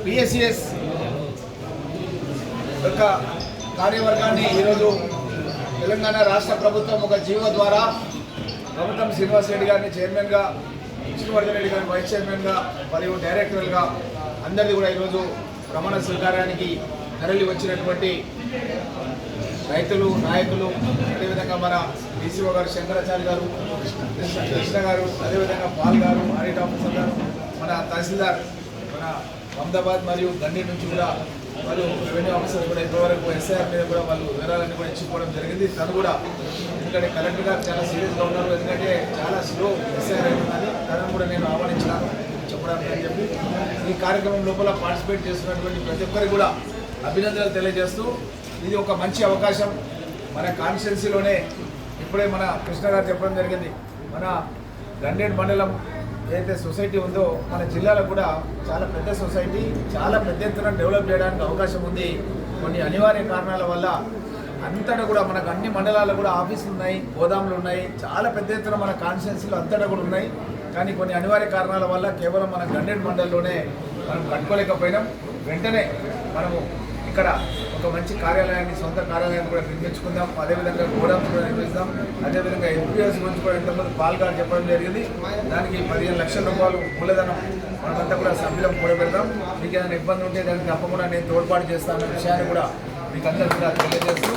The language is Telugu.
పిఎస్సిఎస్ యొక్క కార్యవర్గాన్ని ఈరోజు తెలంగాణ రాష్ట్ర ప్రభుత్వం ఒక జీవో ద్వారా ప్రభుత్వం శ్రీనివాస్ రెడ్డి గారిని చైర్మన్గా, విష్ణువర్ధన్ రెడ్డి గారిని వైస్ చైర్మన్గా మరియు డైరెక్టర్లుగా అందరిది కూడా ఈరోజు ప్రమాణ స్వీకారానికి తరలి వచ్చినటువంటి రైతులు, నాయకులు, అదేవిధంగా మన డీసీఓ గారు శంకరాచార్య గారు, కృష్ణ గారు, అదేవిధంగా పాల్ గారు, ఆడిట్ ఆఫీసర్ గారు, మన తహసీల్దార్ మన అహ్మదాబాద్ మరియు గండి నుంచి కూడా వాళ్ళు రెవెన్యూ ఆఫీసర్ కూడా ఇప్పటివరకు ఎస్ఐఆర్ మీద కూడా వాళ్ళు వివరాలన్నీ కూడా ఇచ్చిపోవడం జరిగింది. తను కూడా ఎందుకంటే కలెక్టర్ గారు చాలా సీరియస్గా ఉన్నారు, ఎందుకంటే చాలా స్లో ఎస్ఐఆర్ అవుతుందని తనను కూడా నేను ఆహ్వానించినాను చెప్పడానికి అని చెప్పి ఈ కార్యక్రమం లోపల పార్టిసిపేట్ చేస్తున్నటువంటి ప్రతి ఒక్కరికి కూడా అభినందనలు తెలియజేస్తూ ఇది ఒక మంచి అవకాశం. మన కాన్స్టిట్యున్సీలోనే ఇప్పుడే మన కృష్ణ గారు చెప్పడం జరిగింది, మన గండేడ్ మండలం ఏదైతే సొసైటీ ఉందో మన జిల్లాలో కూడా చాలా పెద్ద సొసైటీ, చాలా పెద్ద ఎత్తున డెవలప్ చేయడానికి అవకాశం ఉంది. కొన్ని అనివార్య కారణాల వల్ల అంతటా కూడా మనకు అన్ని మండలాల్లో కూడా ఆఫీసులు ఉన్నాయి, గోదాములు ఉన్నాయి, చాలా పెద్ద ఎత్తున మన కాన్స్టిట్యున్సీలో అంతటా కూడా ఉన్నాయి. కానీ కొన్ని అనివార్య కారణాల వల్ల కేవలం మన గండేడ్ మండలంలోనే మనం కట్టుకోలేకపోయినాం. వెంటనే మనము ఇక్కడ ఒక మంచి కార్యాలయాన్ని, సొంత కార్యాలయాన్ని కూడా నిర్మించుకుందాం. అదేవిధంగా గోడౌన్స్ కూడా నిర్మిస్తాం. అదేవిధంగా ఎన్పిఎస్ గురించి కూడా ఇంతకుముందు పాల్ గారు చెప్పడం జరిగింది. దానికి 15 లక్షల రూపాయలు మూలధనం మనమంతా కూడా సభ్యులం కూడబెడతాం. మీకు ఏదైనా ఇబ్బంది ఉంటే దానికి తప్పకుండా నేను తోడ్పాటు చేస్తానన్న విషయాన్ని కూడా మీకు అందరికీ కూడా తెలియజేస్తూ